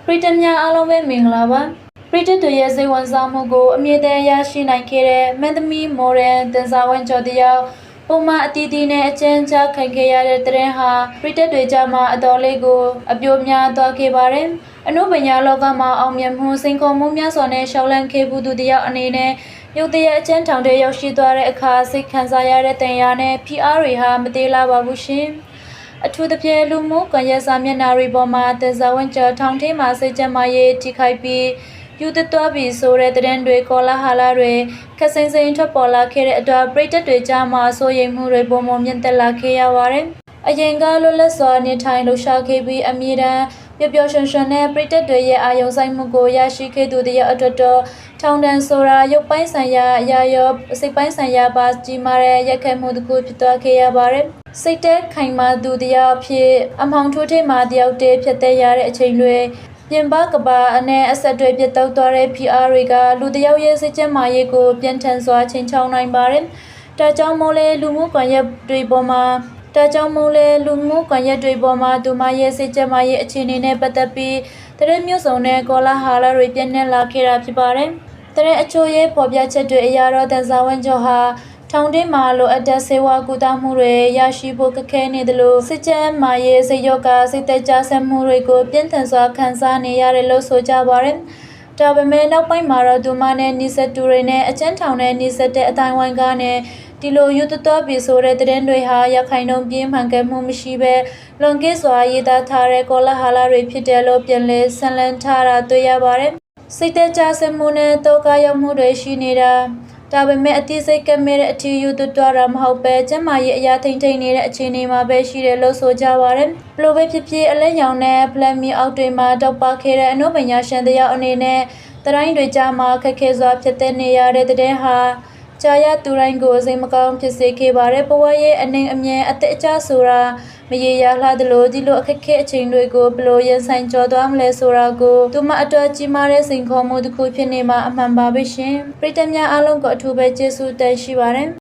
ပရိသတ်များအားလုံးပဲမင်္ဂလာပါပရိသတ်တွေရဲ့စိတ်ဝင်စားမှုကိုအမြဲတမ်းရရှိနိုင်ခဲ့တဲ့မန္တမီမော်ဒန်တင်စာဝန်ကျော်တယောက်ပုံမှန်အတီးတီးနဲ့အကျဉ်းချခံခဲ့ရတဲ့တရင်ဟာပရိသတ်တွေကြားမှာအတော်လေးကိုအပြိုများသွားခဲ့ပါတယ်အနုပညာလောကမှာအောင်မြင်မှုစိန်ခေါ်မှုများစွာနဲ့ရှောက်လန့်ခဲ့မှုသူတယောက်အနေနဲ့ရုပ်တရက်အကျဉ်းထောင်တွေရောက်ရှိသွားတဲ့အခါစိတ်ခံစားရတဲ့တင်ရနဲ့ PR တွေဟာမသေးလာပါဘူးရှင်အထူးသဖြင့်လူမှုကွန်ရက်စာမျက်နှာတွေပေါ်မှာတင်စာဝန်ကျော်ထောင်ထဲမှာစိတ်ကြမ်းရေးထိခိုက်ပြီးယူသသွားပြီးဆိုတဲ့တရင်တွေကောလာဟာလာတွေခက်စိမ့်စိမ့်ထွက်ပေါ်လာခဲ့တဲ့အတွက်ပရိသတ်တွေကြားမှာစိုးရိမ်မှုတွေပုံမှန်မြင့်တက်လာခဲ့ရပါတယ်။အရင်ကလွတ်လပ်စွာနေထိုင်လှူရှားခဲ့ပြီးအမြဲတမ်းပျော်ပျော်ရွှင်ရွှင်နဲ့ပရိသတ်တွေရဲ့အာရုံစိုက်မှုကိုရရှိခဲ့သူတယောက်အတွက်တော့ထောင်ဒဏ်ဆိုတာရုပ်ပိုင်းဆိုင်ရာအရာရောစိတ်ပိုင်းဆိုင်ရာပါကြီးမားတဲ့ရက်ခတ်မှုတစ်ခုဖြစ်သွားခဲ့ရပါတယ်။စိတ်သက်ခိုင်မာသူတယောက်ဖြစ်အမောင်ထိုးထိပ်မှာတယောက်တည်းဖြစ်တဲ့ရတဲ့အချိန်တွေပြင်ပကဘာနဲ့အဆက်တွေပြတ်တောက်သွားတဲ့ PR တွေကလူတယောက်ရဲ့စိတ်ကြမ်းမာရေးကိုပြန်ထန်စွာချိန်ချောင်းနိုင်ပါတယ်။ဒါကြောင့်မို့လဲလူမှုကွန်ရက်တွေပေါ်မှာသူမရဲ့စိတ်ကြမ်းမာရေးအခြေအနေနဲ့ပတ်သက်ပြီးတရင်မျိုးစုံနဲ့ကောလာဟာလာတွေပြင်းထန်လာခဲ့တာဖြစ်ပါတယ်။တရင်အချို့ရဲ့ပေါ်ပြချက်တွေအရာတော့တန်စာဝန်ကျော်ဟာထောင်ထဲမှာလိုအပ်တဲ့ဆေးဝါးကုသမှုတွေရရှိဖို့ခက်ခဲနေတယ်လို့စစ်ကြမ်းမာရေးစိတ်ရောဂါစိတ်သက်ကြဆမှုတွေကိုပြင်းထန်စွာခံစားနေရတယ်လို့ဆိုကြပါတယ်။ဒါပေမဲ့နောက်ပိုင်းမှာတော့သူမနဲ့နီဆက်တူတွေနဲ့အကျဉ်းထောင်နဲ့နီဆက်တဲ့အတိုင်းဝိုင်းကနဲ့ဒီလိုယူသွတော်ပြီးဆိုတဲ့တရင်တွေဟာရခိုင်နှုံပြင်းမှန်ကန်မှုမရှိဘဲလွန်ကဲစွာရေးသားထားတဲ့ကောလာဟာလာတွေဖြစ်တယ်လို့ပြန်လဲဆန်လန်းထားတာတွေ့ရပါတယ်။စိတ်သက်ကြဆမှုနဲ့တောကရောက်မှုတွေရှိနေတာဒါပေမဲ့အတိစိတ်ကမဲ့တဲ့အထီးယူသွတော်တာမဟုတ်ပဲကျမရဲ့အရာထိန်ထိန်နေတဲ့အခြေအနေမှာပဲရှိတယ်လို့ဆိုကြပါတယ်။ဘလိုပဲဖြစ်ဖြစ်အလဲရောင်နဲ့ဖလက်မီအောက်တွေမှာတောက်ပါခဲ့တဲ့အနုပညာရှင်တယောက်အနေနဲ့တရိုင်းတွေကြားမှာခက်ခဲစွာဖြစ်တဲ့နေရတဲ့တဲ့ဟာကြာရသူတိုင်းကိုစိတ်မကောင်းဖြစ်စေခဲ့ပါတယ်။ဘဝရဲ့အနေအမြဲအသက်အကျဆိုတာမရေရာလှသလိုဒီလိုအခက်ခဲအချိန်တွေကိုဘလို့ရင်ဆိုင်ကျော်သွားမလဲဆိုတာကိုသူမအတွက်ကြီးမားတဲ့စိန်ခေါ်မှုတစ်ခုဖြစ်နေမှာအမှန်ပါပဲရှင်။ပရိသတ်များအားလုံးကိုအထူးပဲကျေးဇူးတင်ရှိပါတယ်။